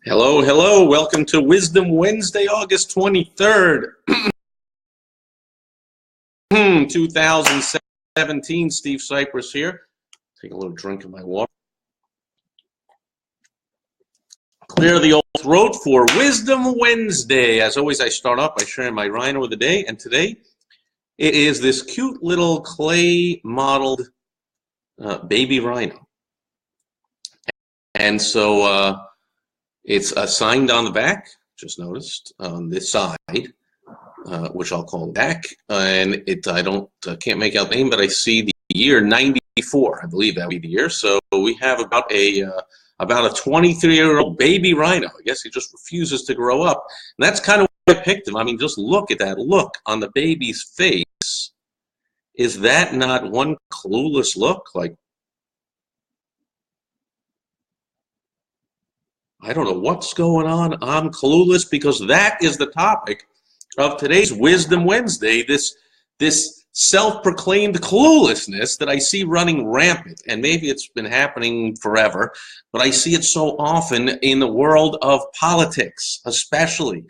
Hello, hello. Welcome to Wisdom Wednesday, August 23rd, 2017. Steve Sipress here. Take a little drink of my water. Clear the old throat for Wisdom Wednesday. As always, I start off by sharing my rhino of the day, and today it is this cute little clay modeled baby rhino. And so it's signed on the back, just noticed, on this side, which I'll call back. And I can't make out the name, but I see the year 94. I believe that would be the year. So we have about a 23-year-old baby rhino. I guess he just refuses to grow up. And that's kind of why I picked him. I mean, just look at that look on the baby's face. Is that not one clueless look? Like, I don't know what's going on. I'm clueless, because that is the topic of today's Wisdom Wednesday, this self-proclaimed cluelessness that I see running rampant. And maybe it's been happening forever, but I see it so often in the world of politics, especially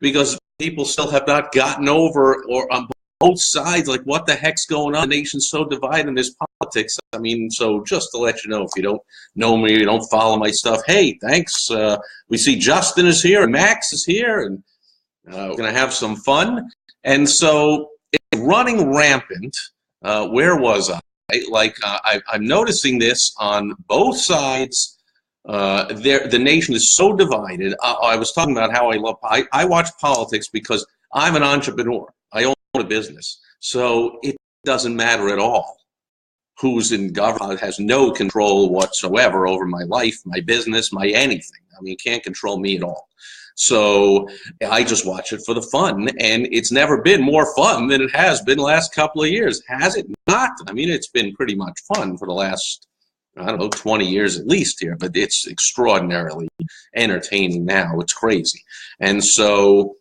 because people still have not gotten over, or on both sides, like, what the heck's going on? The nation's so divided in this politics. I mean, so just to let you know, if you don't know me, you don't follow my stuff, hey, thanks. We see Justin is here and Max is here, and we're going to have some fun. And so it's running rampant. Where was I? I'm noticing this on both sides. The nation is so divided. I was talking about how I watch politics because I'm an entrepreneur. I own a business. So it doesn't matter at all who's in government. Has no control whatsoever over my life, my business, my anything. I mean, can't control me at all. So I just watch it for the fun, and it's never been more fun than it has been the last couple of years. Has it not? I mean, it's been pretty much fun for the last, I don't know, 20 years at least here, but it's extraordinarily entertaining now. It's crazy. And so,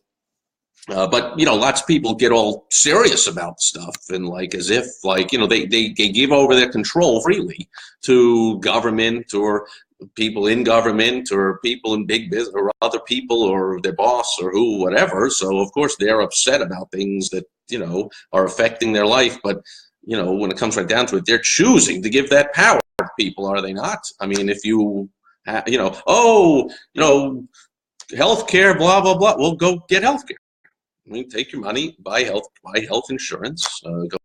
but, you know, lots of people get all serious about stuff, and like, as if, like, you know, they give over their control freely to government, or people in government, or people in big business, or other people, or their boss, or who, whatever. So of course they're upset about things that, you know, are affecting their life. But, you know, when it comes right down to it, they're choosing to give that power to people, are they not? I mean, if you, you know, oh, you know, healthcare, blah, blah, blah, well, go get healthcare. I mean, take your money, buy health insurance, go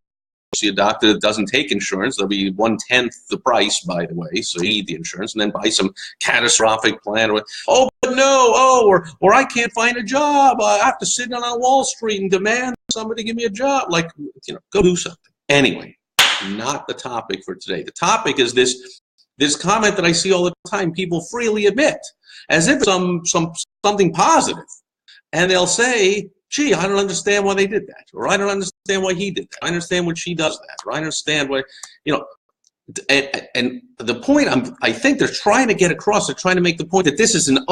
see a doctor that doesn't take insurance. They'll be 1/10 the price, by the way, so you need the insurance, and then buy some catastrophic plan. Oh, but no, oh, or I can't find a job. I have to sit on Wall Street and demand somebody give me a job. Like, you know, go do something. Anyway, not the topic for today. The topic is this comment that I see all the time. People freely admit, as if something positive, and they'll say, gee, I don't understand why they did that, or I don't understand why he did that. I understand when she does that, or I understand why, you know. And the point I think they're trying to get across, they're trying to make the point that this is an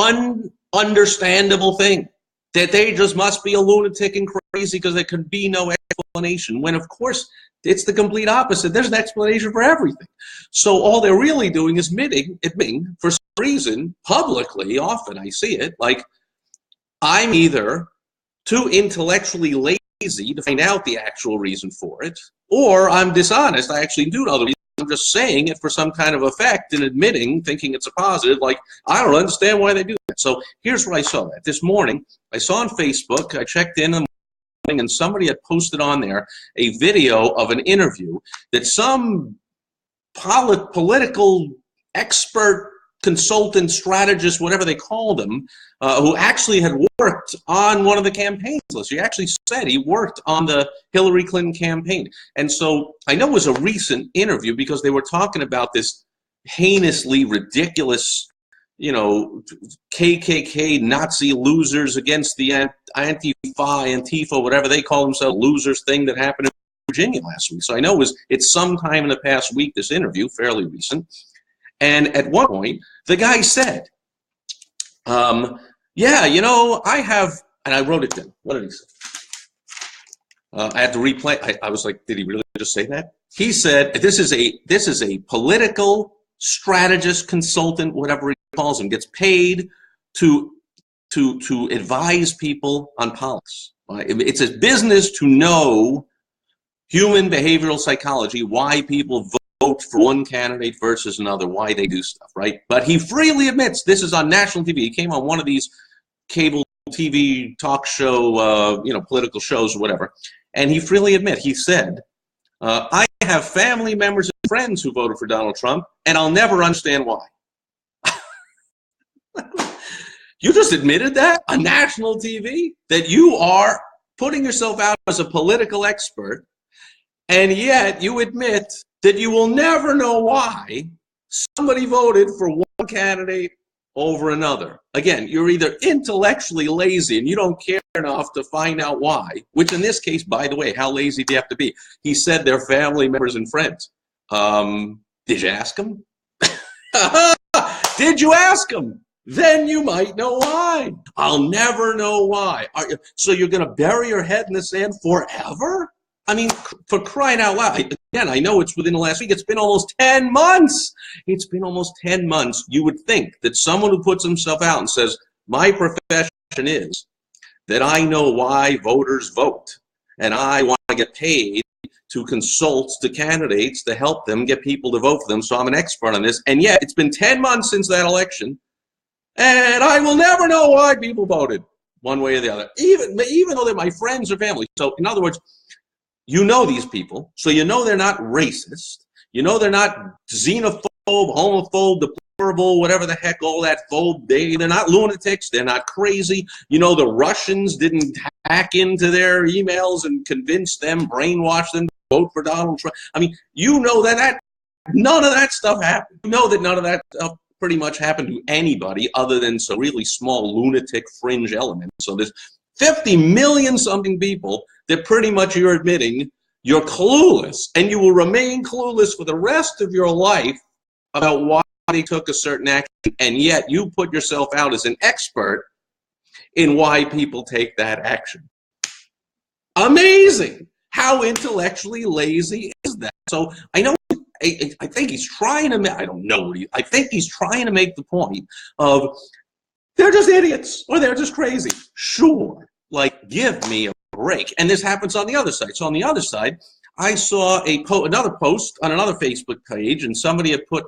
ununderstandable thing, that they just must be a lunatic and crazy because there could be no explanation, when of course it's the complete opposite. There's an explanation for everything. So all they're really doing is admitting for some reason, publicly, often I see it, like, I'm either too intellectually lazy to find out the actual reason for it, or I'm dishonest. I actually do know the reason. I'm just saying it for some kind of effect and admitting, thinking it's a positive, like, I don't understand why they do that. So here's what I saw that. This morning, I saw on Facebook, I checked in the morning, and somebody had posted on there a video of an interview that some political expert, consultant, strategist, whatever they called him, who actually had worked on one of the campaigns lists. He actually said he worked on the Hillary Clinton campaign. And so I know it was a recent interview because they were talking about this heinously ridiculous, you know, KKK Nazi losers against the Antifa, whatever they call themselves, losers thing that happened in Virginia last week. So I know it's sometime in the past week, this interview, fairly recent. And at one point, the guy said, yeah, you know, I have, and I wrote it down. What did he say? I had to replay. I was like, did he really just say that? He said, this is a political strategist, consultant, whatever he calls him, gets paid to advise people on politics. It's a business to know human behavioral psychology, why people vote for one candidate versus another, why they do stuff, right? But he freely admits, this is on national TV. He came on one of these cable TV talk show, political shows or whatever, and he freely admit, he said, I have family members and friends who voted for Donald Trump, and I'll never understand why. You just admitted that on national TV, that you are putting yourself out as a political expert, and yet you admit that you will never know why somebody voted for one candidate over another. Again, you're either intellectually lazy and you don't care enough to find out why, which in this case, by the way, how lazy do you have to be? He said they're family members and friends. Did you ask them? Did you ask them? Then you might know why. I'll never know why. So you're going to bury your head in the sand forever? I mean, for crying out loud. Again, I know it's within the last week. It's been almost 10 months. It's been almost 10 months. You would think that someone who puts himself out and says, my profession is that I know why voters vote, and I want to get paid to consult the candidates to help them get people to vote for them, so I'm an expert on this. And yet, it's been 10 months since that election, and I will never know why people voted one way or the other, even though they're my friends or family. So, in other words, you know these people, so you know they're not racist. You know they're not xenophobe, homophobe, deplorable, whatever the heck, all that phobe. They're not lunatics. They're not crazy. You know the Russians didn't hack into their emails and convince them, brainwash them to vote for Donald Trump. I mean, you know that none of that stuff happened. You know that none of that stuff pretty much happened to anybody other than some really small lunatic fringe elements. So there's 50 million something people that pretty much you're admitting you're clueless, and you will remain clueless for the rest of your life about why they took a certain action, and yet you put yourself out as an expert in why people take that action. Amazing! How intellectually lazy is that? So I know, I think he's trying to, I don't know, I think he's trying to make the point of they're just idiots or they're just crazy. Sure, like give me a break. And this happens on the other side. So on the other side, I saw another post on another Facebook page, and somebody had put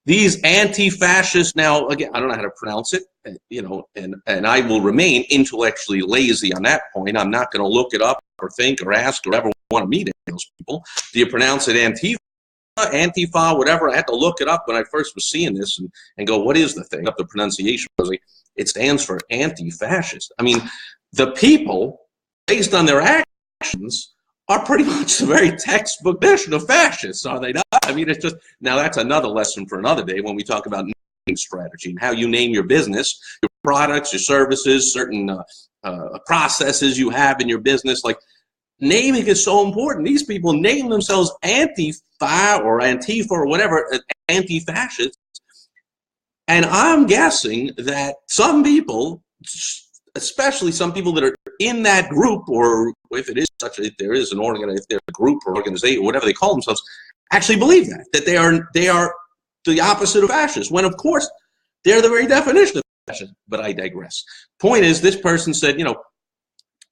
these anti-fascist, now again, I don't know how to pronounce it, and I will remain intellectually lazy on that point. I'm not going to look it up or think or ask or ever want to meet those people. Do you pronounce it Antifa, whatever? I had to look it up when I first was seeing this and go, what is the thing? Up the pronunciation. It stands for anti-fascist. I mean, the people, based on their actions, are pretty much the very textbook definition of fascists, are they not? I mean, it's just, now that's another lesson for another day when we talk about naming strategy and how you name your business, your products, your services, certain processes you have in your business. Like, naming is so important. These people name themselves Antifa or Antifa or whatever, anti-fascists. And I'm guessing that some people, especially some people that are in that group, or if it is if there is an if they're a group or organization, whatever they call themselves, actually believe that they are the opposite of fascists, when of course they're the very definition of fascism. But I digress. Point is, this person said,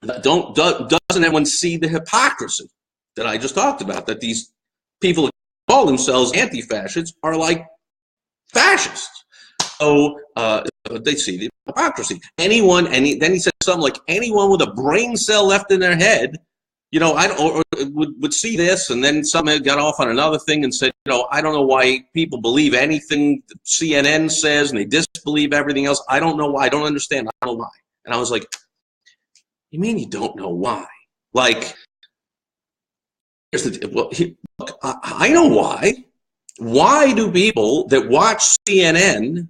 doesn't everyone see the hypocrisy that I just talked about, that these people who call themselves anti-fascists are like fascists? So they see the hypocrisy. Then he said something like, anyone with a brain cell left in their head, would see this, and then someone got off on another thing and said, I don't know why people believe anything CNN says and they disbelieve everything else. I don't know why. I don't understand. I don't know why. And I was like, you mean you don't know why? Like, look, I know why. Why do people that watch CNN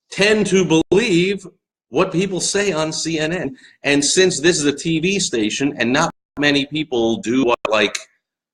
tend to believe what people say on CNN? And since this is a TV station and not many people do what, like,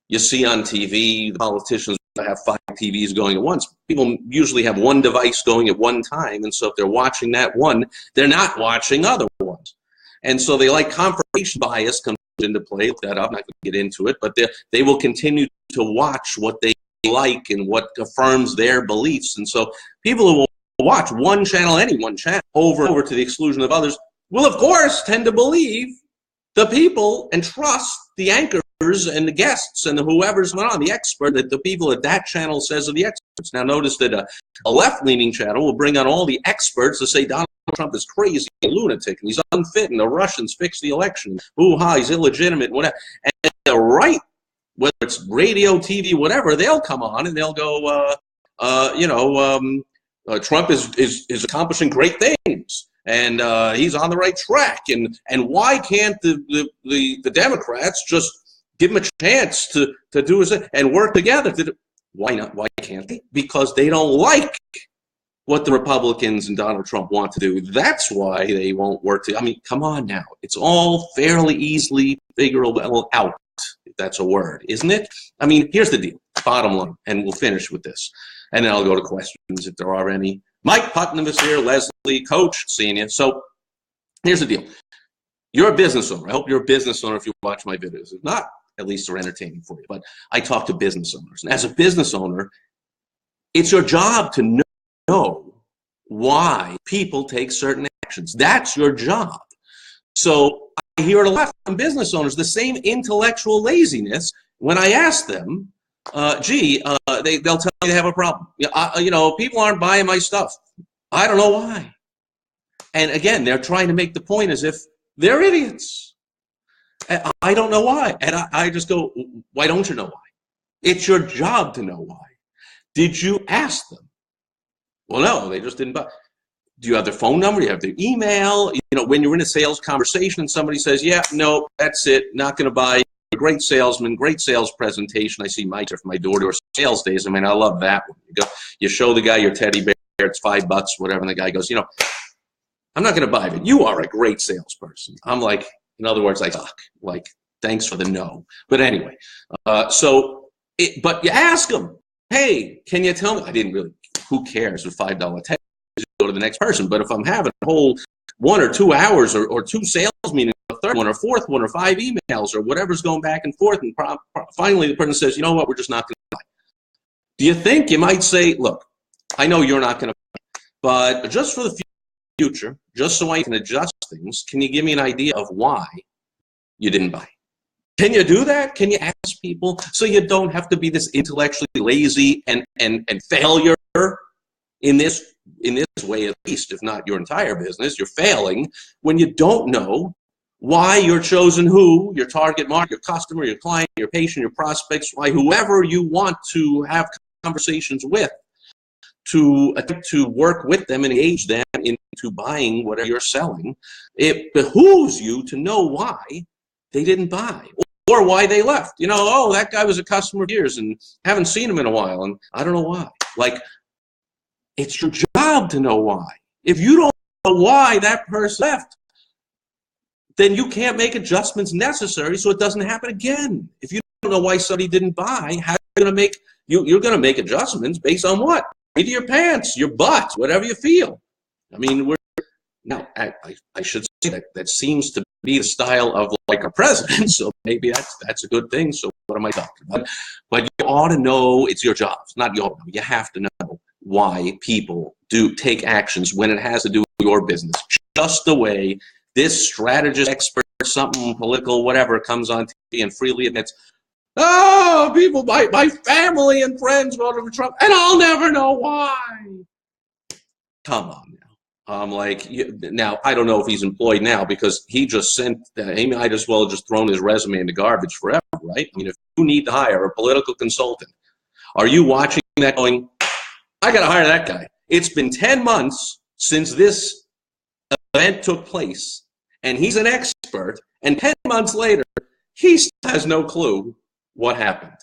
you see on TV, the politicians have 5 TVs going at once. People usually have one device going at one time, and so if they're watching that one, they're not watching other ones. And so they like confirmation bias comes into play. Look that up. I'm not going to get into it, but they will continue to watch what they like and what affirms their beliefs. And so people who will watch one channel, any one channel, over and over to the exclusion of others, will of course tend to believe the people and trust the anchors and the guests and whoever's on, the expert, that the people at that channel says are the experts. Now notice that a left-leaning channel will bring on all the experts to say Donald Trump is crazy, a lunatic, and he's unfit, and the Russians fixed the election. Ooh-ha, he's illegitimate, whatever. And the right, whether it's radio, TV, whatever, they'll come on and they'll go, Trump is accomplishing great things, and he's on the right track. And why can't the Democrats just give him a chance to do his and work together? Why not? Why can't they? Because they don't like what the Republicans and Donald Trump want to do. That's why they won't work together. I mean, come on now. It's all fairly easily figurable out, if that's a word, isn't it? I mean, here's the deal, bottom line, and we'll finish with this. And then I'll go to questions if there are any. Mike Putnam is here, Leslie, Coach, seeing you. So here's the deal. You're a business owner. I hope you're a business owner if you watch my videos. If not, at least they're entertaining for you. But I talk to business owners. And as a business owner, it's your job to know why people take certain actions. That's your job. So I hear it a lot from business owners, the same intellectual laziness when I ask them, they'll tell me they have a problem. People aren't buying my stuff. I don't know why. And again, they're trying to make the point as if they're idiots. I don't know why. And I just go, why don't you know why? It's your job to know why. Did you ask them? Well, no, they just didn't buy. Do you have their phone number? Do you have their email? When you're in a sales conversation and somebody says, yeah, no, that's it, not going to buy. A great salesman, great sales presentation. I see Mike from my door-to-door sales days. I mean, I love that one. You show the guy your teddy bear, it's $5, whatever, and the guy goes, I'm not going to buy it. You are a great salesperson. I'm like, in other words, I suck. Like, thanks for the no. But anyway, but you ask them, hey, can you tell me? I didn't really, who cares with $5 teddy? Go to the next person. But if I'm having a whole 1 or 2 hours or 2 sales meetings, a third one or fourth one or 5 emails or whatever's going back and forth, and finally the person says, you know what, we're just not going to buy. Do you think you might say, look, I know you're not going to buy, but just for the future, just so I can adjust things, can you give me an idea of why you didn't buy? Can you do that? Can you ask people so you don't have to be this intellectually lazy and failure in this way, at least, if not your entire business? You're failing when you don't know why you're chosen who, your target market, your customer, your client, your patient, your prospects, why whoever you want to have conversations with, to attempt to work with them and engage them into buying whatever you're selling. It behooves you to know why they didn't buy or why they left. That guy was a customer for years and haven't seen him in a while, and I don't know why. Like, it's your job to know why. If you don't know why that person left, then you can't make adjustments necessary so it doesn't happen again. If you don't know why somebody didn't buy, how are you going to make you're going to make adjustments based on what? Either your pants, your butt, whatever you feel. I mean, I should say that seems to be the style of like a president, so maybe that's a good thing. So what am I talking about? But you ought to know, it's your job. It's not your, you have to know why people do take actions when it has to do with your business. Just the way this strategist, expert, something political, whatever, comes on TV and freely admits, oh, people, my family and friends voted for Trump, and I'll never know why. Come on now. I'm like, now, I don't know if he's employed now because he just he might as well have just thrown his resume in the garbage forever, right? I mean, if you need to hire a political consultant, are you watching that going, I got to hire that guy? It's been 10 months since this event took place, and he's an expert, and 10 months later, he still has no clue what happened.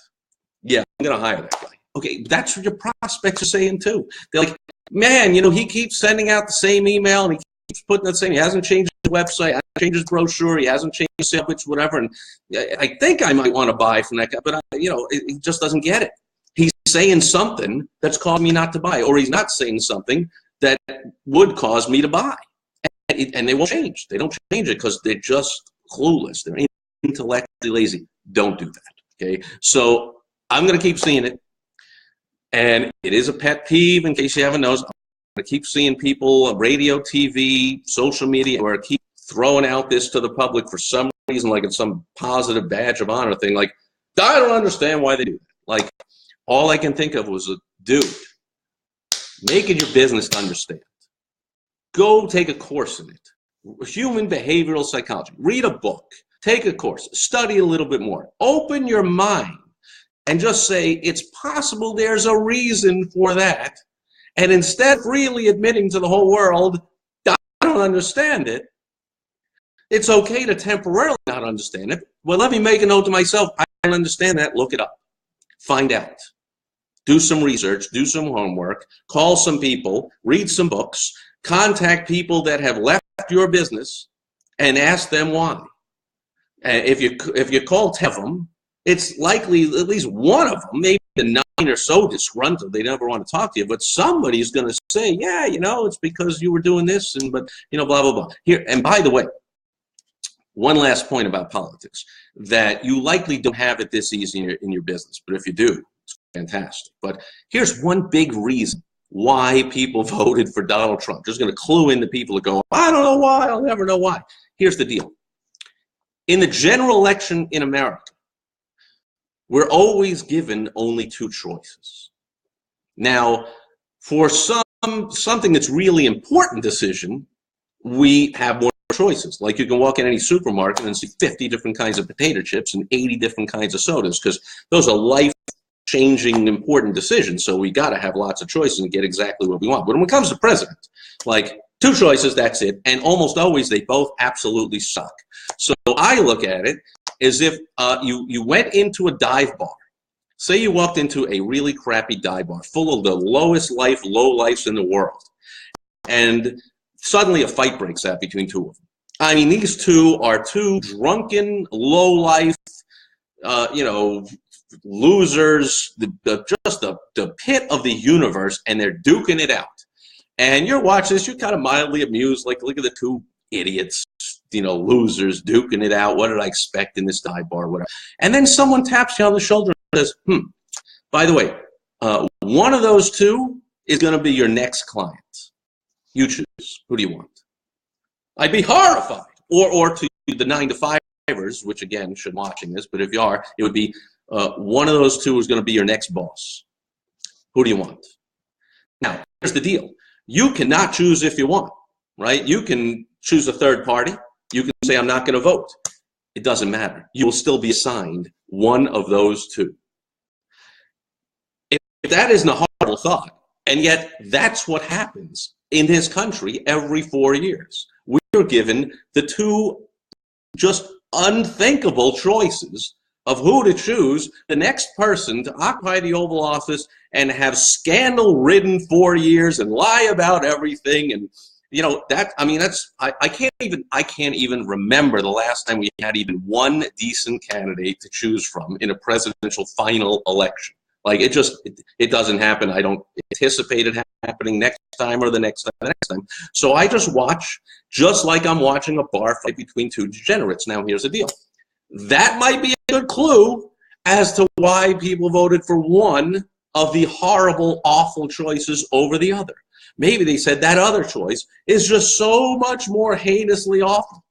Yeah, I'm going to hire that guy. Okay, that's what your prospects are saying too. They're like, man, he keeps sending out the same email, and he keeps putting the same, he hasn't changed his website, he hasn't changed his brochure, he hasn't changed his sale pitch, whatever, and I think I might want to buy from that guy, but he just doesn't get it. He's saying something that's causing me not to buy, or he's not saying something that would cause me to buy. And they won't change. They don't change it because they're just clueless. They're intellectually lazy. Don't do that, okay? So I'm going to keep seeing it. And it is a pet peeve, in case you haven't noticed. to keep seeing people, radio, TV, social media, where keep throwing out this to the public for some reason, like it's some positive badge of honor thing. Like, I don't understand why they do that. Like, all I can think of was, dude, make it your business to understand. Go take a course in it. Human behavioral psychology. Read a book. Take a course. Study a little bit more. Open your mind and just say, it's possible there's a reason for that. And instead of freely admitting to the whole world, I don't understand it, it's okay to temporarily not understand it. Well, let me make a note to myself. I don't understand that. Look it up. Find out. Do some research. Do some homework. Call some people. Read some books. Contact people that have left your business and ask them why. If you call 10 of them, it's likely at least one of them, maybe the 9 are so disgruntled they never want to talk to you, but somebody's going to say, yeah, it's because you were doing this, and blah, blah, blah. Here, and by the way, one last point about politics, that you likely don't have it this easy in your business, but if you do, it's fantastic. But here's one big reason why people voted for Donald Trump. Just going to clue in the people that go, I don't know why, I'll never know why. Here's the deal. In the general election in America, we're always given only 2 choices. Now, for something that's really important decision, we have more choices. Like, you can walk in any supermarket and see 50 different kinds of potato chips and 80 different kinds of sodas, because those are life-changing important decisions. So we got to have lots of choices and get exactly what we want. But when it comes to president, like, 2 choices, that's it. And almost always they both absolutely suck. So I look at it as if you went into a dive bar. Say you walked into a really crappy dive bar full of the lowest life, low lifes in the world. And suddenly a fight breaks out between 2 of them. I mean, these 2 are 2 drunken, low life, losers, just the pit of the universe, and they're duking it out. And you're watching this, you're kind of mildly amused, like, look at the 2 idiots, losers duking it out. What did I expect in this dive bar, whatever. And then someone taps you on the shoulder and says, by the way, one of those 2 is going to be your next client. You choose. Who do you want? I'd be horrified. Or to the 9-to-5ers, which again, should watching this, but if you are, it would be one of those 2 is going to be your next boss. Who do you want? Now, here's the deal. You cannot choose if you want, right? You can choose a third party. You can say, I'm not going to vote. It doesn't matter. You will still be assigned one of those 2. If that isn't a horrible thought, and yet that's what happens in this country every 4 years. We're given the 2 just unthinkable choices of who to choose, the next person to occupy the Oval Office and have scandal-ridden 4 years and lie about everything. And I can't even remember the last time we had even one decent candidate to choose from in a presidential final election. Like, it doesn't happen. I don't anticipate it happening next time or the next time. So I just watch, just like I'm watching a bar fight between 2 degenerates. Now, here's the deal. That might be a good clue as to why people voted for one of the horrible, awful choices over the other. Maybe they said that other choice is just so much more heinously awful.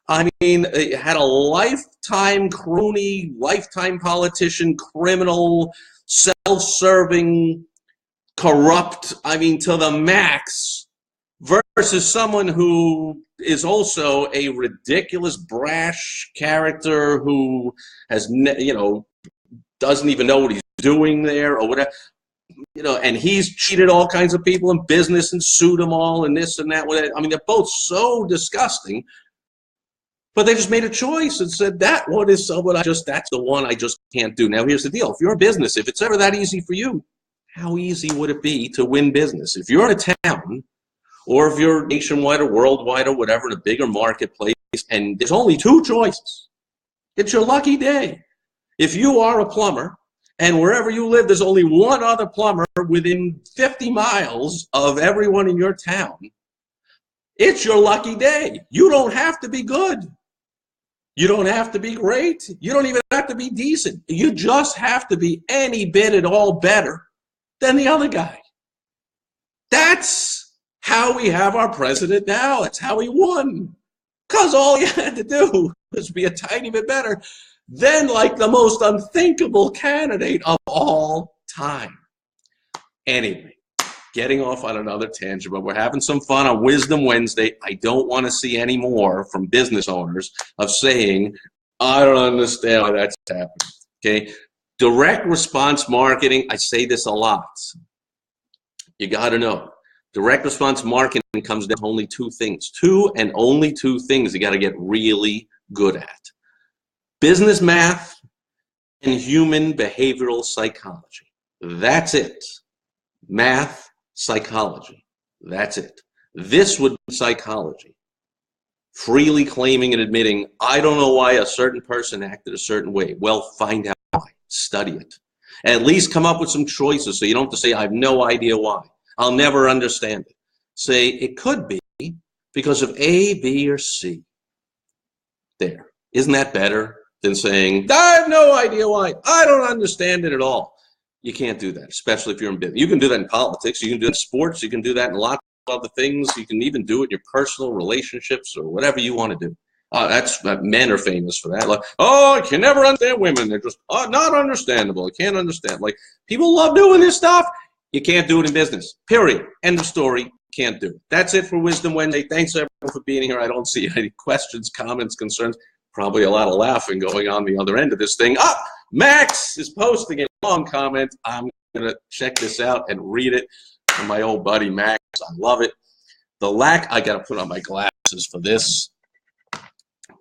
I mean, it had a lifetime crony, lifetime politician, criminal, self-serving, corrupt, to the max, versus someone who is also a ridiculous, brash character who has, doesn't even know what he's doing there or whatever. And he's cheated all kinds of people in business and sued them all and this and that. They're both so disgusting. But they just made a choice and said, that's the one I just can't do. Now, here's the deal. If you're a business, if it's ever that easy for you, how easy would it be to win business? If you're in a town, or if you're nationwide or worldwide or whatever, in a bigger marketplace, and there's only 2 choices, it's your lucky day. If you are a plumber, and wherever you live, there's only one other plumber within 50 miles of everyone in your town, it's your lucky day. You don't have to be good. You don't have to be great. You don't even have to be decent. You just have to be any bit at all better than the other guy. That's how we have our president now. That's how he won. Because all you had to do was be a tiny bit better than like the most unthinkable candidate of all time. Anyway, getting off on another tangent, but we're having some fun on Wisdom Wednesday. I don't want to see any more from business owners of saying, I don't understand why that's happening. Okay? Direct response marketing, I say this a lot. You got to know. Direct response marketing comes down to only two things. Two and only two things you got to get really good at. Business math and human behavioral psychology. That's it. Math, psychology. That's it. This would be psychology. Freely claiming and admitting, I don't know why a certain person acted a certain way. Well, find out why. Study it. At least come up with some choices so you don't have to say, I have no idea why. I'll never understand it. Say, it could be because of A, B, or C. There. Isn't that better than saying, I have no idea why. I don't understand it at all. You can't do that, especially if you're in business. You can do that in politics. You can do it in sports. You can do that in lots of other things. You can even do it in your personal relationships or whatever you want to do. Men are famous for that. Like, oh, I can never understand women. They're just not understandable. I can't understand. Like, people love doing this stuff. You can't do it in business. Period. End of story. Can't do it. That's it for Wisdom Wednesday. Thanks, everyone, for being here. I don't see any questions, comments, concerns. Probably a lot of laughing going on the other end of this thing. Max is posting a long comment. I'm going to check this out and read it from my old buddy Max. I love it. I got to put on my glasses for this.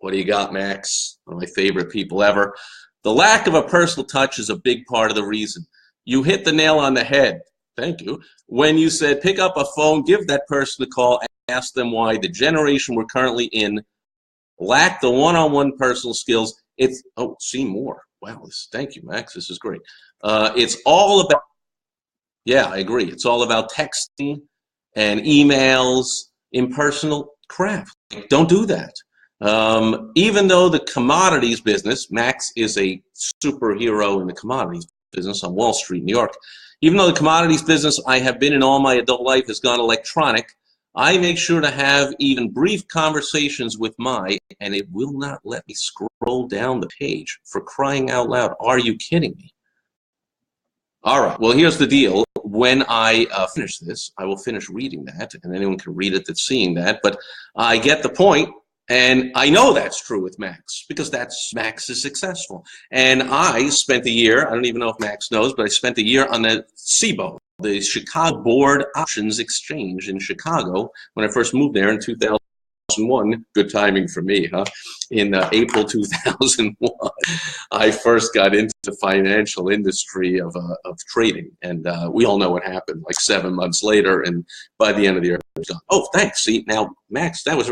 What do you got, Max? One of my favorite people ever. The lack of a personal touch is a big part of the reason. You hit the nail on the head. Thank you. When you said pick up a phone, give that person a call, and ask them why the generation we're currently in lack the one-on-one personal skills. See more. Wow, thank you, Max. This is great. It's all about, yeah, I agree. It's all about texting and emails, impersonal crap. Don't do that. Even though the commodities business, Max is a superhero in the commodities business on Wall Street, New York. Even though the commodities business I have been in all my adult life has gone electronic, I make sure to have even brief conversations with and it will not let me scroll down the page. For crying out loud, are you kidding me? All right, well, here's the deal. When I finish this, I will finish reading that, and anyone can read it that's seeing that, but I get the point, and I know that's true with Max, because Max is successful. And I spent a year, I don't even know if Max knows, but I spent a year on the SIBO, the Chicago Board Options Exchange in Chicago, when I first moved there in 2001. Good timing for me, huh? In April 2001, I first got into the financial industry of trading, and we all know what happened. Like 7 months later, and by the end of the year, it was gone. Oh, thanks. See, now, Max, that was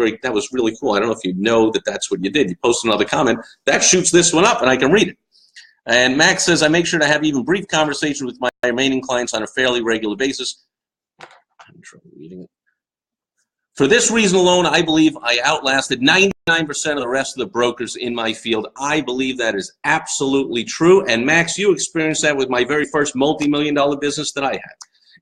really cool. I don't know if you know that that's what you did. You posted another comment that shoots this one up, and I can read it. And Max says, I make sure to have even brief conversations with my remaining clients on a fairly regular basis. I'm having trouble reading it. For this reason alone, I believe I outlasted 99% of the rest of the brokers in my field. I believe that is absolutely true. And Max, you experienced that with my very first multi-million-dollar business that I had.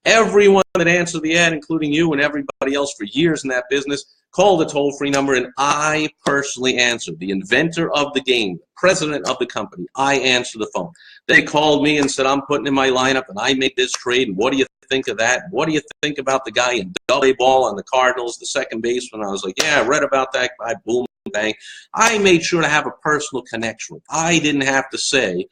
Everyone that answered the ad, including you and everybody else for years in that business, called a toll-free number, and I personally answered. The inventor of the game, president of the company, I answered the phone. They called me and said, I'm putting in my lineup, and I make this trade, and what do you think of that? What do you think about the guy in double A ball on the Cardinals, the second baseman? I was like, yeah, I read about that guy, boom, bang. I made sure to have a personal connection with. I didn't have to say,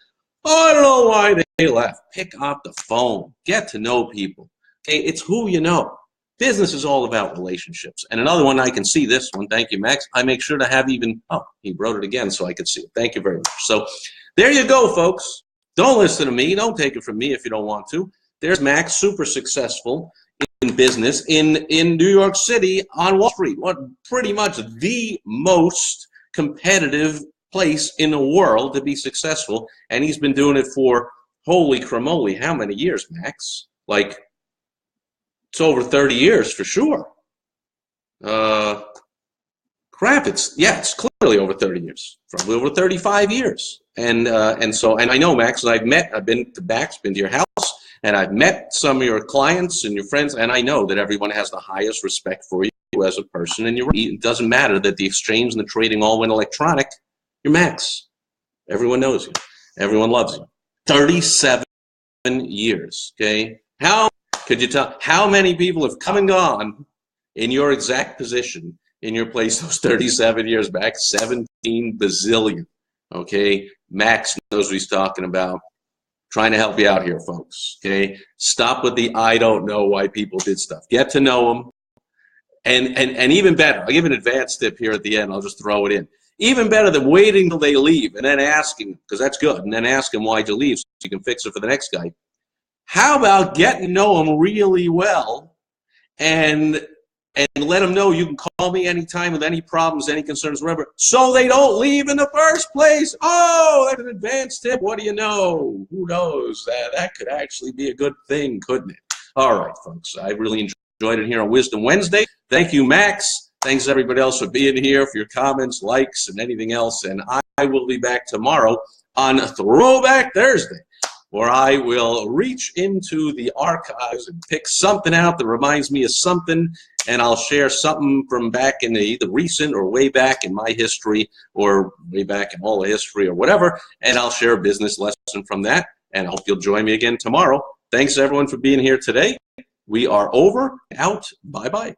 oh, I don't know why they left. Pick up the phone. Get to know people. Okay, it's who you know. Business is all about relationships. And another one, I can see this one. Thank you, Max. I make sure to have even, oh, he wrote it again so I could see it. Thank you very much. So there you go, folks. Don't listen to me. Don't take it from me if you don't want to. There's Max, super successful in business in New York City on Wall Street. What pretty much the most competitive place in the world to be successful. And he's been doing it for, holy cramoly, how many years, Max? Like, it's over 30 years for sure. Crap, it's clearly over 30 years, probably over 35 years. And I know, Max, and I've been to Max, been to your house, And I've met some of your clients and your friends, and I know that everyone has the highest respect for you as a person. And it doesn't matter that the exchange and the trading all went electronic. You're Max. Everyone knows you. Everyone loves you. 37 years, okay? How could you tell how many people have come and gone in your exact position in your place those 37 years back? 17 bazillion, okay? Max knows what he's talking about. Trying to help you out here, folks, okay? Stop with the I don't know why people did stuff. Get to know them. And even better, I'll give an advanced tip here at the end. I'll just throw it in. Even better than waiting till they leave and then asking, because that's good, and then ask them why'd you leave so you can fix it for the next guy. How about getting to know them really well and let them know you can call me anytime with any problems, any concerns, whatever, so they don't leave in the first place? Oh, that's an advanced tip. What do you know? Who knows? That could actually be a good thing, couldn't it? All right, folks, I really enjoyed it here on Wisdom Wednesday. Thank you, Max. Thanks, everybody else, for being here, for your comments, likes, and anything else. And I will be back tomorrow on Throwback Thursday, where I will reach into the archives and pick something out that reminds me of something, and I'll share something from back in either recent or way back in my history or way back in all the history or whatever, and I'll share a business lesson from that, and I hope you'll join me again tomorrow. Thanks, everyone, for being here today. We are over, out, bye-bye.